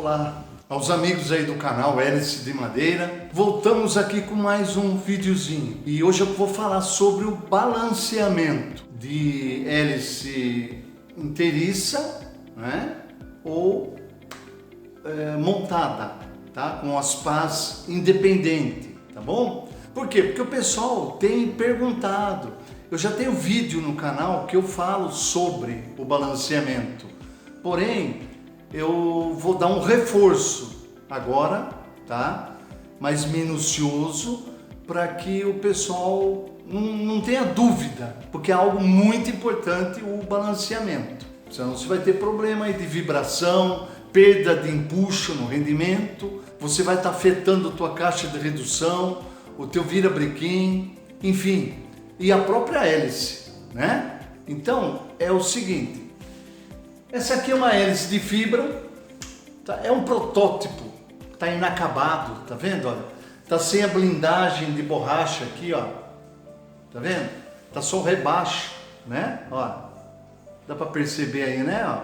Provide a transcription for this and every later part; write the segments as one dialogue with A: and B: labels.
A: Olá aos amigos aí do canal Hélice de Madeira. Voltamos aqui com mais um videozinho e hoje eu vou falar sobre o balanceamento de hélice inteiriça, né? Ou montada, tá? Com as pás independentes, tá bom? Por quê? Porque o pessoal tem perguntado. Eu já tenho vídeo no canal que eu falo sobre o balanceamento, porém eu vou dar um reforço agora, tá? Mais minucioso, para que o pessoal não tenha dúvida, porque é algo muito importante o balanceamento. Senão você vai ter problema aí de vibração, perda de empuxo no rendimento, você vai estar afetando a tua caixa de redução, o teu virabrequim, enfim, e a própria hélice, né? Então é o seguinte. Essa aqui é uma hélice de fibra, tá? É um protótipo, tá inacabado, tá vendo? Olha, tá sem a blindagem de borracha aqui, ó, tá vendo? Tá só o rebaixo, né? Ó, dá para perceber aí, né? Ó,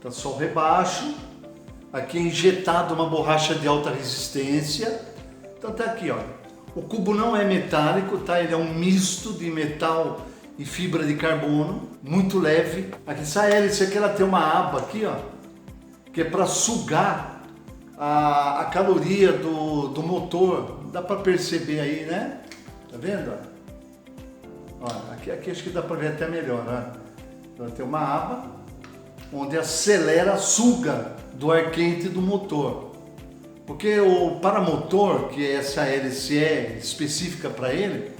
A: tá só o rebaixo, aqui é injetado uma borracha de alta resistência, então tá aqui, ó. O cubo não é metálico, tá? Ele é um misto de metal e fibra de carbono, muito leve. Aqui, essa hélice aqui, ela tem uma aba aqui, ó, que é para sugar a caloria do motor. Dá para perceber aí, né? Tá vendo? Ó, aqui acho que dá para ver até melhor, né? Então, tem uma aba onde acelera, suga do ar quente do motor. Porque o paramotor, que essa hélice é específica para ele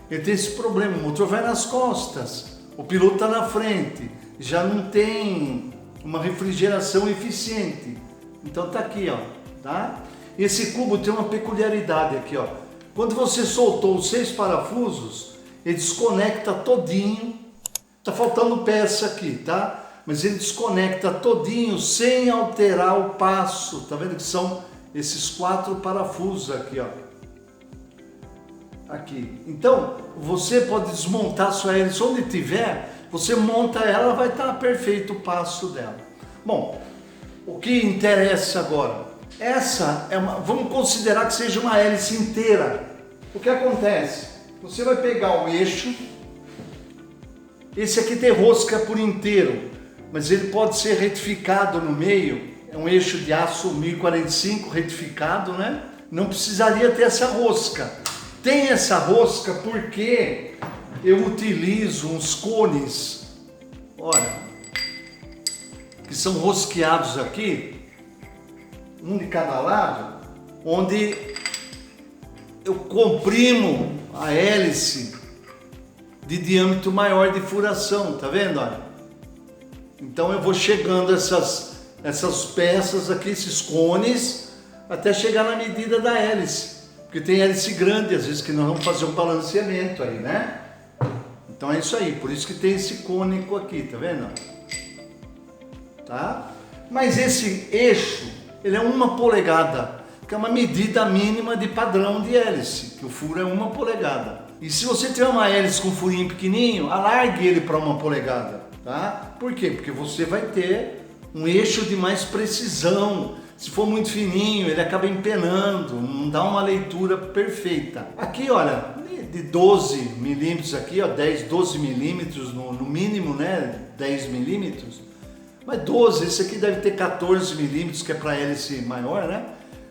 A: tem esse problema, o motor vai nas costas, o piloto está na frente, já não tem uma refrigeração eficiente. Então tá aqui, ó, tá? Esse cubo tem uma peculiaridade aqui, ó. Quando você soltou os 6 parafusos, ele desconecta todinho. Tá faltando peça aqui, tá? Mas ele desconecta todinho sem alterar o passo. Tá vendo que são esses 4 parafusos aqui, ó. Aqui. Então, você pode desmontar a sua hélice onde tiver, você monta ela, vai estar perfeito o passo dela. Bom, o que interessa agora? Essa é vamos considerar que seja uma hélice inteira. O que acontece? Você vai pegar o eixo, esse aqui tem rosca por inteiro, mas ele pode ser retificado no meio, é um eixo de aço 1045 retificado, né? Não precisaria ter essa rosca. Tem essa rosca porque eu utilizo uns cones, olha, que são rosqueados aqui, um de cada lado, onde eu comprimo a hélice de diâmetro maior de furação, tá vendo? Olha? Então eu vou chegando essas peças aqui, esses cones, até chegar na medida da hélice. Porque tem hélice grande, às vezes, que nós vamos fazer um balanceamento aí, né? Então é isso aí, por isso que tem esse cônico aqui, tá vendo? Tá? Mas esse eixo, ele é 1 polegada, que é uma medida mínima de padrão de hélice, que o furo é 1 polegada. E se você tiver uma hélice com furinho pequenininho, alargue ele para 1 polegada, tá? Por quê? Porque você vai ter um eixo de mais precisão. Se for muito fininho, ele acaba empenando, não dá uma leitura perfeita. Aqui, olha, de 12 milímetros aqui, ó, 10, 12 milímetros no mínimo, né? 10 milímetros. Mas 12, esse aqui deve ter 14 milímetros, que é para hélice maior, né?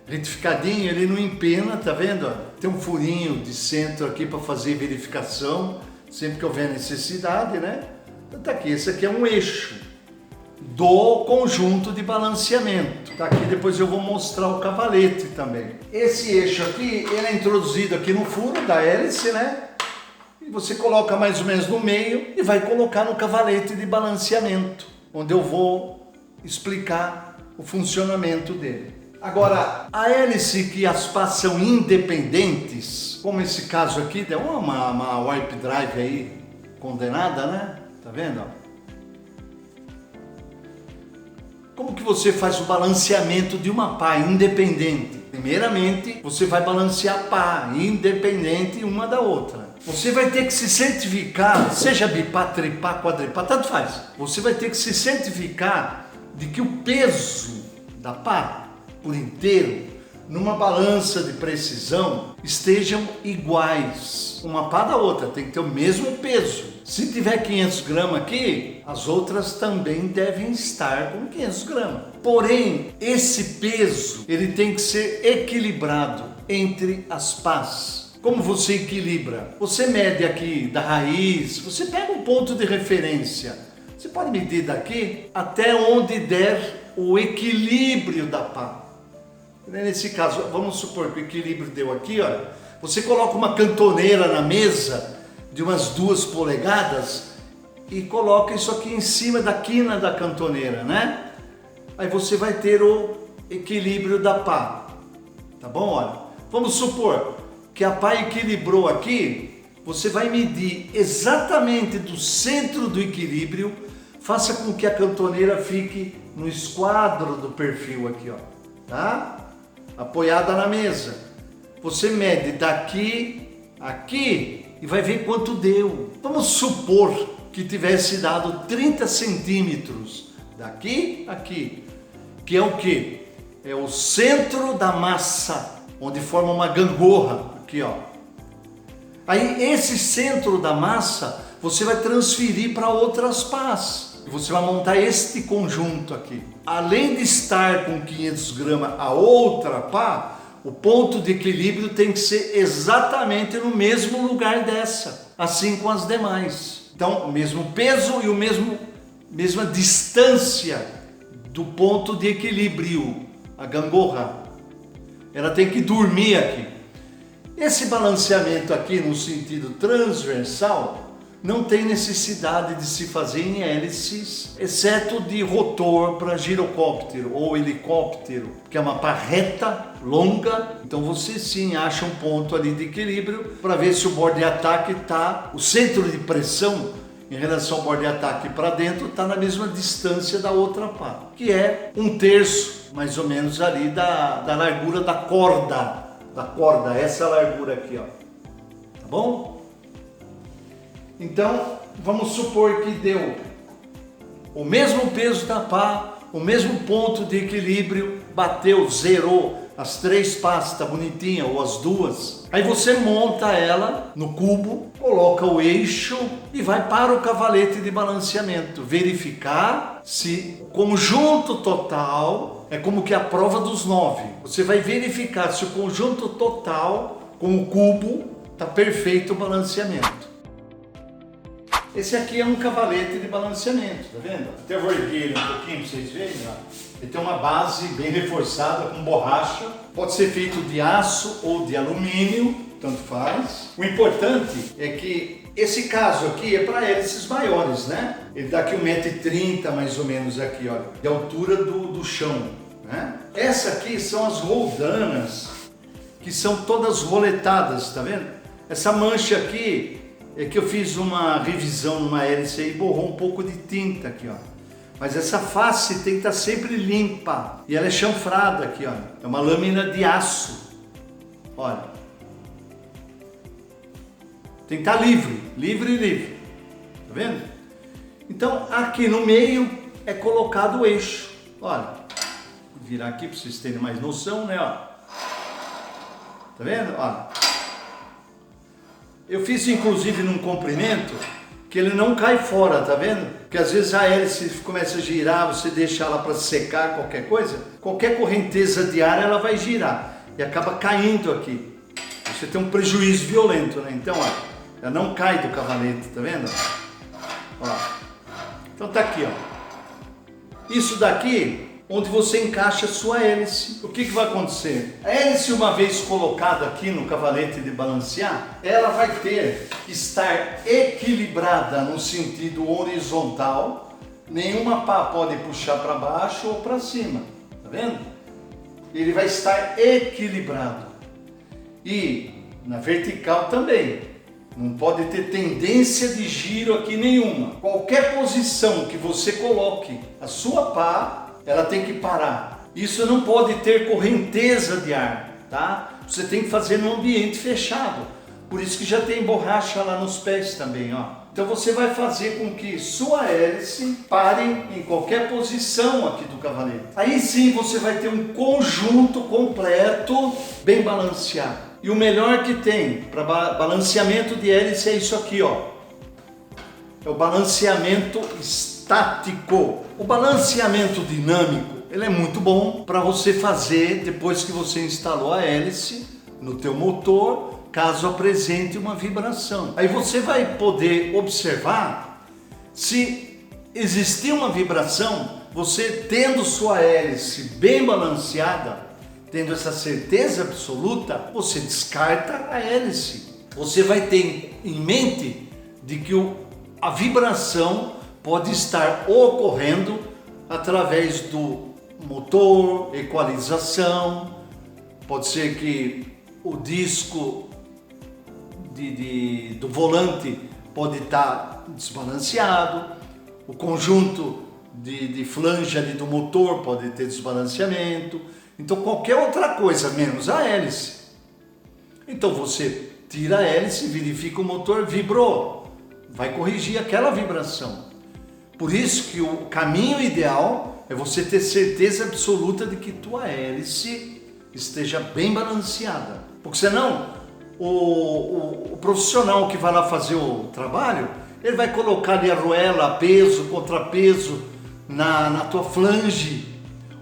A: Retificadinho, ele não empena, tá vendo? Tem um furinho de centro aqui para fazer verificação, sempre que houver necessidade, né? Então tá aqui, esse aqui é um eixo do conjunto de balanceamento. Tá aqui, depois eu vou mostrar o cavalete também. Esse eixo aqui, ele é introduzido aqui no furo da hélice, né? E você coloca mais ou menos no meio e vai colocar no cavalete de balanceamento, onde eu vou explicar o funcionamento dele. Agora, a hélice que as pás são independentes, como esse caso aqui, deu uma warp drive aí condenada, né? Tá vendo? Como que você faz o balanceamento de uma pá independente? Primeiramente, você vai balancear a pá independente uma da outra. Você vai ter que se certificar, seja bipá, tripá, quadripá, tanto faz. Você vai ter que se certificar de que o peso da pá por inteiro, numa balança de precisão, estejam iguais. Uma pá da outra, tem que ter o mesmo peso. Se tiver 500 gramas aqui, as outras também devem estar com 500 gramas. Porém, esse peso, ele tem que ser equilibrado entre as pás. Como você equilibra? Você mede aqui da raiz, você pega um ponto de referência. Você pode medir daqui até onde der o equilíbrio da pá. Nesse caso, vamos supor que o equilíbrio deu aqui, olha. Você coloca uma cantoneira na mesa de umas 2 polegadas e coloca isso aqui em cima da quina da cantoneira, né? Aí você vai ter o equilíbrio da pá, tá bom? Olha, vamos supor que a pá equilibrou aqui, você vai medir exatamente do centro do equilíbrio, faça com que a cantoneira fique no esquadro do perfil aqui, ó, tá? Apoiada na mesa. Você mede daqui, aqui e vai ver quanto deu. Vamos supor que tivesse dado 30 centímetros daqui, aqui, que é o que? É o centro da massa, onde forma uma gangorra, aqui ó. Aí esse centro da massa você vai transferir para outras pás. E você vai montar este conjunto aqui. Além de estar com 500 gramas a outra pá, o ponto de equilíbrio tem que ser exatamente no mesmo lugar dessa, assim com as demais. Então, o mesmo peso e mesma distância do ponto de equilíbrio, a gangorra. Ela tem que dormir aqui. Esse balanceamento aqui no sentido transversal não tem necessidade de se fazer em hélices, exceto de rotor para girocóptero ou helicóptero, que é uma pá reta, longa. Então você sim acha um ponto ali de equilíbrio para ver se o borde de ataque está, o centro de pressão em relação ao borde de ataque para dentro está na mesma distância da outra pá, que é 1/3 mais ou menos ali da largura da corda, essa largura aqui, ó, tá bom? Então, vamos supor que deu o mesmo peso da pá, o mesmo ponto de equilíbrio, bateu, zerou, as 3 pás, tá bonitinha, ou as 2. Aí você monta ela no cubo, coloca o eixo e vai para o cavalete de balanceamento. Verificar se o conjunto total é como que a prova dos 9. Você vai verificar se o conjunto total com o cubo tá perfeito o balanceamento. Esse aqui é um cavalete de balanceamento, tá vendo? Até eu vou erguer ele um pouquinho para vocês verem, ó. Ele tem uma base bem reforçada com borracha. Pode ser feito de aço ou de alumínio, tanto faz. O importante é que esse caso aqui é para hélices maiores, né? Ele dá aqui 1,30 m mais ou menos aqui, olha, de altura do chão, né? Essa aqui são as roldanas, que são todas roletadas, tá vendo? Essa mancha aqui é que eu fiz uma revisão numa hélice e borrou um pouco de tinta aqui, ó. Mas essa face tem que estar sempre limpa. E ela é chanfrada aqui, ó. É uma lâmina de aço. Olha. Tem que estar livre. Tá vendo? Então, aqui no meio é colocado o eixo. Olha. Vou virar aqui para vocês terem mais noção, né, ó. Tá vendo? Olha. Eu fiz inclusive num comprimento que ele não cai fora, tá vendo? Porque às vezes a hélice começa a girar, você deixa ela para secar qualquer coisa, qualquer correnteza de ar ela vai girar e acaba caindo aqui. Você tem um prejuízo violento, né? Então, ó, ela não cai do cavalete, tá vendo? Ó. Então tá aqui, ó. Isso daqui onde você encaixa a sua hélice. O que vai acontecer? A hélice, uma vez colocada aqui no cavalete de balancear, ela vai ter que estar equilibrada no sentido horizontal. Nenhuma pá pode puxar para baixo ou para cima, tá vendo? Ele vai estar equilibrado. E na vertical também. Não pode ter tendência de giro aqui nenhuma. Qualquer posição que você coloque a sua pá, ela tem que parar. Isso não pode ter correnteza de ar, tá? Você tem que fazer num ambiente fechado. Por isso que já tem borracha lá nos pés também, ó, Então você vai fazer com que sua hélice pare em qualquer posição aqui do cavalete. Aí sim você vai ter um conjunto completo, bem balanceado. E o melhor que tem para balanceamento de hélice é isso aqui, ó. É o balanceamento estático. O balanceamento dinâmico, ele é muito bom para você fazer depois que você instalou a hélice no teu motor, caso apresente uma vibração. Aí você vai poder observar se existir uma vibração, você tendo sua hélice bem balanceada, tendo essa certeza absoluta, você descarta a hélice. Você vai ter em mente de que a vibração pode estar ocorrendo através do motor, equalização, pode ser que o disco do volante pode estar desbalanceado, o conjunto de flange ali do motor pode ter desbalanceamento, então qualquer outra coisa menos a hélice. Então você tira a hélice, verifica o motor, vibrou, vai corrigir aquela vibração. Por isso que o caminho ideal é você ter certeza absoluta de que tua hélice esteja bem balanceada, porque senão o profissional que vai lá fazer o trabalho, ele vai colocar ali a arruela, peso, contrapeso na tua flange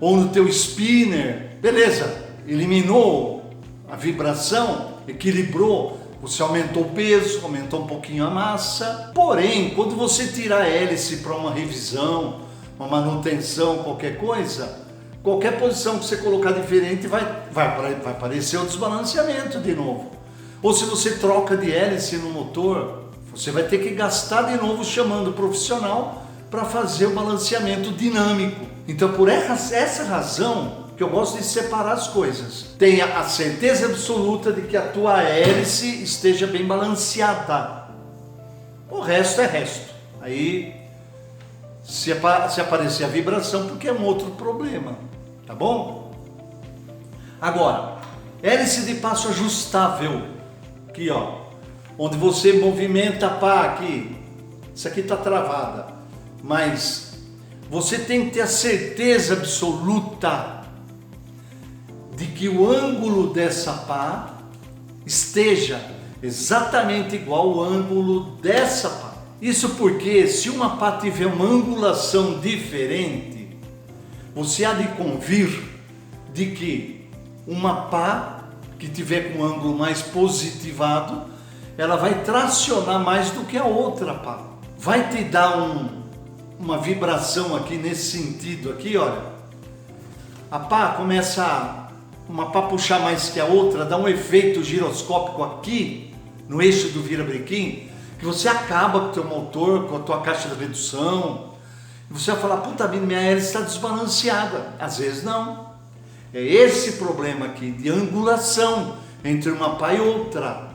A: ou no teu spinner, beleza, eliminou a vibração, equilibrou, você aumentou o peso, aumentou um pouquinho a massa. Porém, quando você tirar a hélice para uma revisão, uma manutenção, qualquer coisa, qualquer posição que você colocar diferente vai aparecer o desbalanceamento de novo. Ou se você troca de hélice no motor, você vai ter que gastar de novo chamando o profissional para fazer o balanceamento dinâmico. Então, por essa razão que eu gosto de separar as coisas. Tenha a certeza absoluta de que a tua hélice esteja bem balanceada. O resto é resto. Aí, se aparecer a vibração, porque é um outro problema, tá bom? Agora, hélice de passo ajustável. Aqui, ó, onde você movimenta a pá aqui, isso aqui está travada, mas você tem que ter a certeza absoluta de que o ângulo dessa pá esteja exatamente igual ao ângulo dessa pá. Isso porque se uma pá tiver uma angulação diferente, você há de convir de que uma pá que tiver com um ângulo mais positivado, ela vai tracionar mais do que a outra pá. Vai te dar uma vibração aqui nesse sentido aqui, olha. A pá começa uma pá puxar mais que a outra, dá um efeito giroscópico aqui no eixo do virabrequim, que você acaba com o teu motor, com a tua caixa de redução. E você vai falar, puta vida, minha hélice está desbalanceada. Às vezes não. É esse problema aqui de angulação entre uma pá e outra,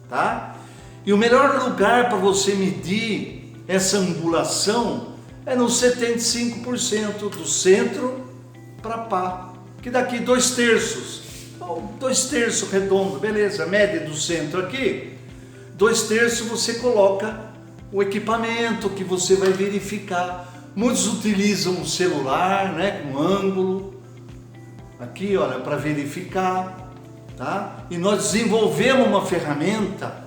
A: tá? E o melhor lugar para você medir essa angulação é no 75% do centro para pá, que daqui 2/3, ou 2/3 redondo, beleza, média do centro aqui, 2/3 você coloca o equipamento que você vai verificar. Muitos utilizam o celular, né, com ângulo, aqui, olha, para verificar, tá? E nós desenvolvemos uma ferramenta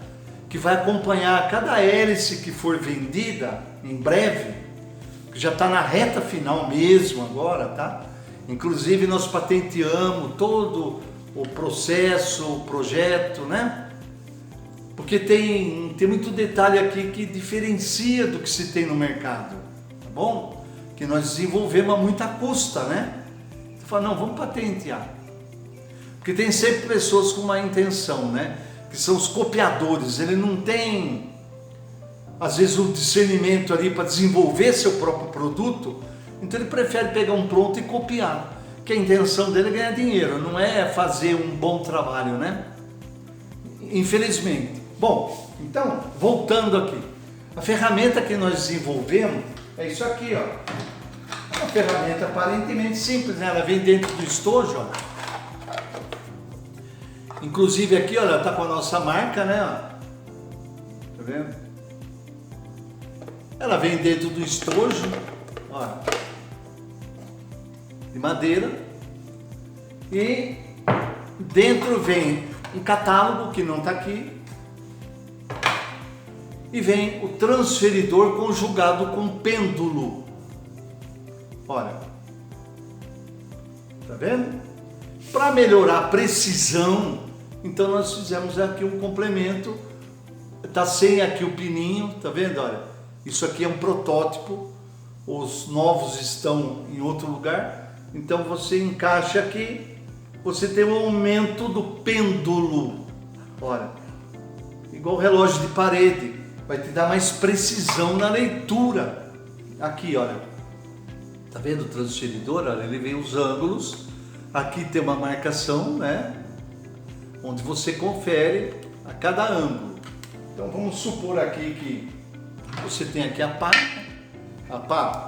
A: que vai acompanhar cada hélice que for vendida em breve, que já está na reta final mesmo agora, tá? Inclusive nós patenteamos todo o processo, o projeto, né? Porque tem muito detalhe aqui que diferencia do que se tem no mercado, tá bom? Que nós desenvolvemos a muita custa, né? Fala, não, vamos patentear. Porque tem sempre pessoas com má intenção, né? Que são os copiadores. Ele não tem, às vezes, o discernimento ali para desenvolver seu próprio produto. Então ele prefere pegar um pronto e copiar. Que a intenção dele é ganhar dinheiro, não é fazer um bom trabalho, né? Infelizmente. Bom, então, voltando aqui. A ferramenta que nós desenvolvemos é isso aqui, ó. Uma ferramenta aparentemente simples, né? Ela vem dentro do estojo, ó. Inclusive aqui, olha, tá com a nossa marca, né? Tá vendo? Ela vem dentro do estojo, ó, de madeira, e dentro vem um catálogo que não está aqui, e vem o transferidor conjugado com pêndulo. Olha, tá vendo? Para melhorar a precisão, então nós fizemos aqui um complemento. Tá sem aqui o pininho, tá vendo? Olha, isso aqui é um protótipo, os novos estão em outro lugar, então você encaixa aqui, você tem um aumento do pêndulo. Olha, igual relógio de parede, vai te dar mais precisão na leitura. Aqui, olha, tá vendo o transferidor? Olha, ele vem os ângulos, aqui tem uma marcação, né? Onde você confere a cada ângulo. Então vamos supor aqui que você tem aqui a pá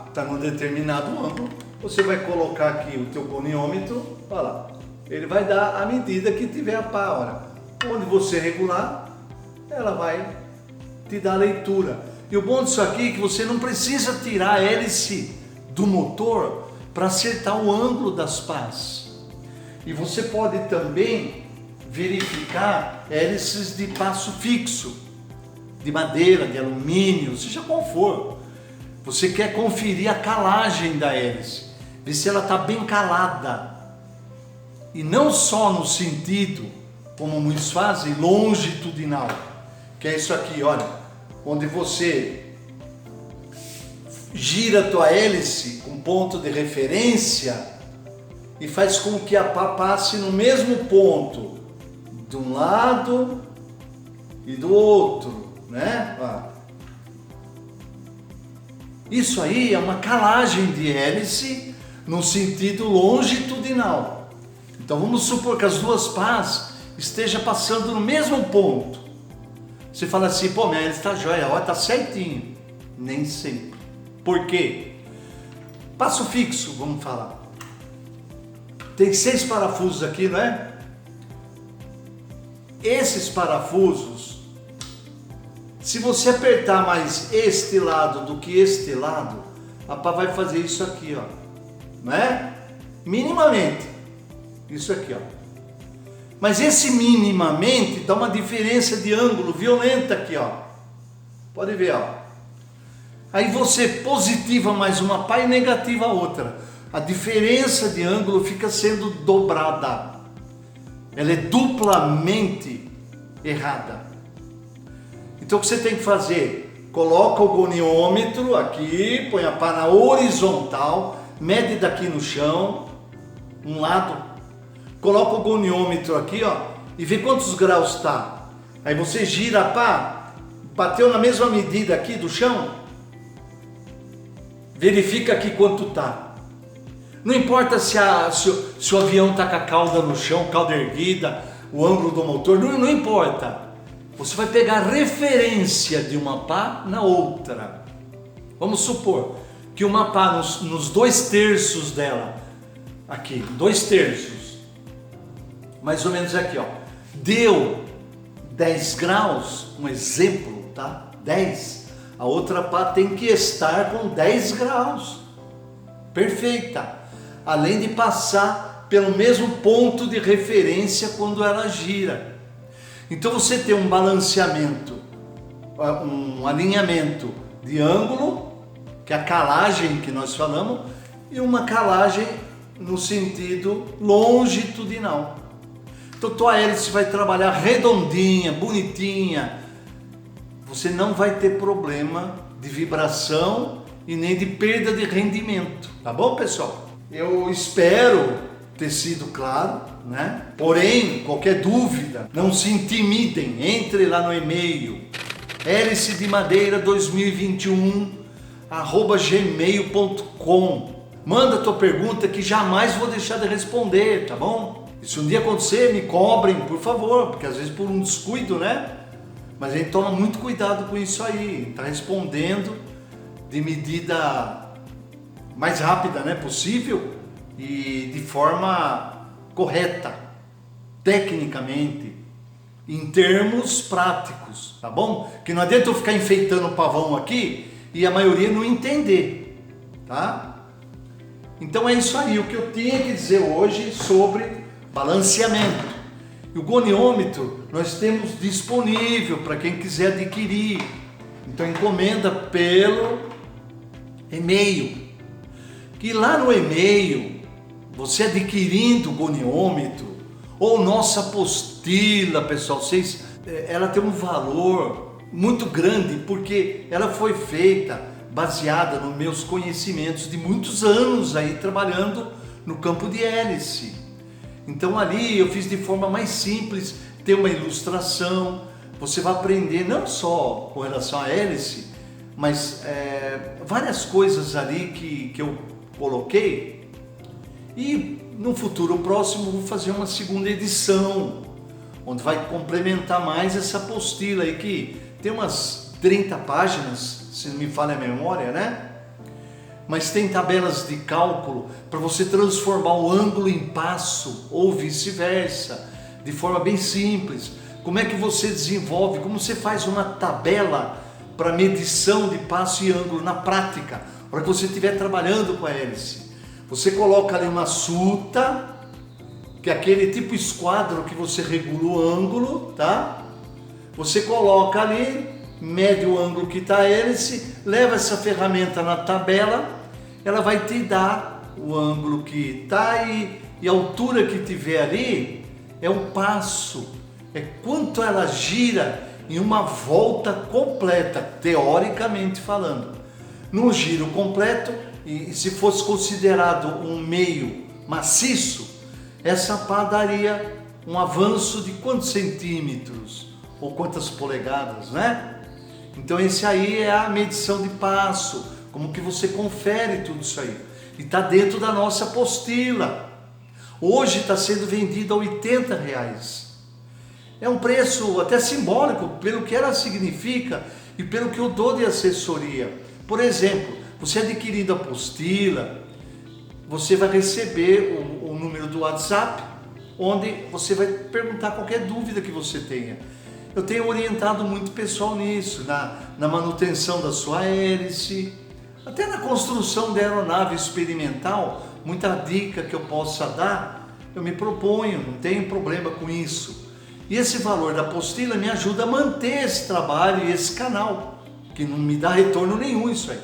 A: está num determinado ângulo, você vai colocar aqui o teu goniômetro, olha lá, ele vai dar a medida que tiver a pá, olha, onde você regular, ela vai te dar a leitura. E o bom disso aqui é que você não precisa tirar a hélice do motor para acertar o ângulo das pás. E você pode também verificar hélices de passo fixo, de madeira, de alumínio, seja qual for. Você quer conferir a calagem da hélice, ver se ela está bem calada. E não só no sentido, como muitos fazem, longitudinal, que é isso aqui, olha, onde você gira a tua hélice com ponto de referência e faz com que a pá passe no mesmo ponto, de um lado e do outro, né? Isso aí é uma calagem de hélice no sentido longitudinal. Então vamos supor que as duas pás estejam passando no mesmo ponto. Você fala assim, pô, minha hélice está jóia, ó, tá certinho. Nem sempre. Por quê? Passo fixo, vamos falar. Tem 6 parafusos aqui, não é? Esses parafusos, se você apertar mais este lado do que este lado, a pá vai fazer isso aqui, ó, né? Minimamente, isso aqui, ó. Mas esse minimamente dá uma diferença de ângulo violenta aqui, ó. Pode ver, ó. Aí você positiva mais uma pá e negativa a outra. A diferença de ângulo fica sendo dobrada. Ela é duplamente errada. Então o que você tem que fazer? Coloca o goniômetro aqui, põe a pá na horizontal, mede daqui no chão, um lado, coloca o goniômetro aqui, ó, e vê quantos graus está. Aí você gira a pá, bateu na mesma medida aqui do chão, verifica aqui quanto está. Não importa se o avião está com a cauda no chão, cauda erguida, o ângulo do motor, não importa. Você vai pegar a referência de uma pá na outra. Vamos supor que uma pá nos 2/3 dela, aqui, 2/3, mais ou menos aqui, ó, deu 10 graus, um exemplo, tá? 10. A outra pá tem que estar com 10 graus. Perfeita. Além de passar pelo mesmo ponto de referência quando ela gira. Então você tem um balanceamento, um alinhamento de ângulo, que é a calagem que nós falamos, e uma calagem no sentido longitudinal. Então tua hélice vai trabalhar redondinha, bonitinha. Você não vai ter problema de vibração e nem de perda de rendimento. Tá bom, pessoal? Eu espero ter sido claro, né? Porém, qualquer dúvida, não se intimidem, entre lá no e-mail hélice-de-madeira2021@gmail.com. Manda tua pergunta que jamais vou deixar de responder, tá bom? E se um dia acontecer, me cobrem, por favor, porque às vezes por um descuido, né? Mas a gente toma muito cuidado com isso aí, tá respondendo de medida mais rápida, né, possível e de forma correta, tecnicamente, em termos práticos, tá bom? Que não adianta eu ficar enfeitando o pavão aqui e a maioria não entender, tá? Então é isso aí, o que eu tinha que dizer hoje sobre balanceamento. E o goniômetro nós temos disponível para quem quiser adquirir. Então encomenda pelo e-mail. Que lá no e-mail, você adquirindo o goniômetro ou nossa apostila, pessoal, ela tem um valor muito grande porque ela foi feita baseada nos meus conhecimentos de muitos anos aí trabalhando no campo de hélice. Então ali eu fiz de forma mais simples, tem uma ilustração, você vai aprender não só com relação à hélice, mas várias coisas ali que eu coloquei, e no futuro próximo vou fazer uma segunda edição, onde vai complementar mais essa apostila aí que tem umas 30 páginas, se não me falha a memória, né? Mas tem tabelas de cálculo para você transformar o ângulo em passo ou vice-versa, de forma bem simples. Como é que você desenvolve, como você faz uma tabela para medição de passo e ângulo na prática, para que você estiver trabalhando com a hélice. Você coloca ali uma suta, que é aquele tipo esquadro que você regula o ângulo, tá? Você coloca ali, mede o ângulo que está a hélice, leva essa ferramenta na tabela, ela vai te dar o ângulo que está e a altura que tiver ali é o passo, é quanto ela gira em uma volta completa, teoricamente falando. Num giro completo, e se fosse considerado um meio maciço, essa pá daria um avanço de quantos centímetros ou quantas polegadas, né? Então esse aí é a medição de passo, como que você confere tudo isso aí. E está dentro da nossa apostila. Hoje está sendo vendido a R$80. É um preço até simbólico pelo que ela significa e pelo que eu dou de assessoria. Por exemplo, você adquirindo a apostila, você vai receber o número do WhatsApp, onde você vai perguntar qualquer dúvida que você tenha. Eu tenho orientado muito pessoal nisso, na manutenção da sua hélice, até na construção da aeronave experimental. Muita dica que eu possa dar, eu me proponho, não tenho problema com isso. E esse valor da apostila me ajuda a manter esse trabalho e esse canal, que não me dá retorno nenhum isso aí.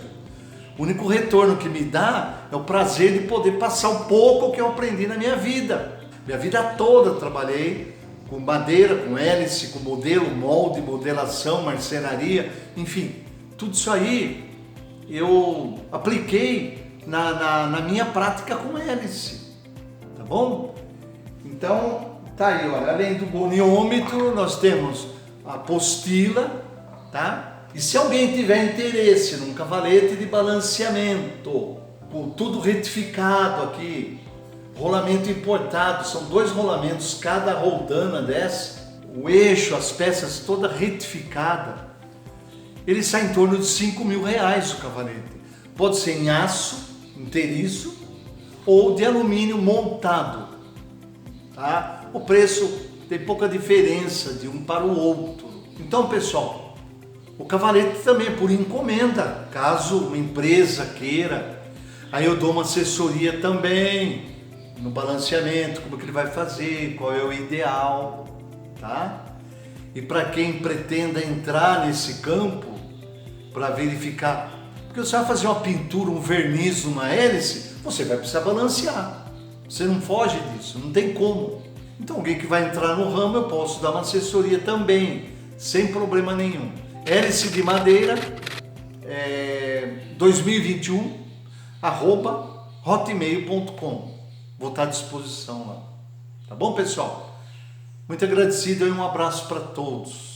A: O único retorno que me dá é o prazer de poder passar um pouco que eu aprendi na minha vida. Minha vida toda eu trabalhei com madeira, com hélice, com modelo, molde, modelação, marcenaria, enfim, tudo isso aí eu apliquei na minha prática com hélice, tá bom? Então, tá aí, olha, além do goniômetro, nós temos a apostila, tá? E se alguém tiver interesse num cavalete de balanceamento, com tudo retificado aqui, rolamento importado, são 2 rolamentos cada roldana dessa, o eixo, as peças toda retificada, ele sai em torno de R$5.000 o cavalete. Pode ser em aço, inteiriço, ou de alumínio montado, tá? O preço tem pouca diferença de um para o outro. Então, pessoal, o cavalete também é por encomenda, caso uma empresa queira, aí eu dou uma assessoria também no balanceamento, como que ele vai fazer, qual é o ideal, tá? E para quem pretenda entrar nesse campo, para verificar, porque você vai fazer uma pintura, um verniz, uma hélice, você vai precisar balancear, você não foge disso, não tem como. Então alguém que vai entrar no ramo, eu posso dar uma assessoria também, sem problema nenhum. Hélice de madeira, 2021, @hotmail.com. Vou estar à disposição lá. Tá bom, pessoal? Muito agradecido e um abraço para todos.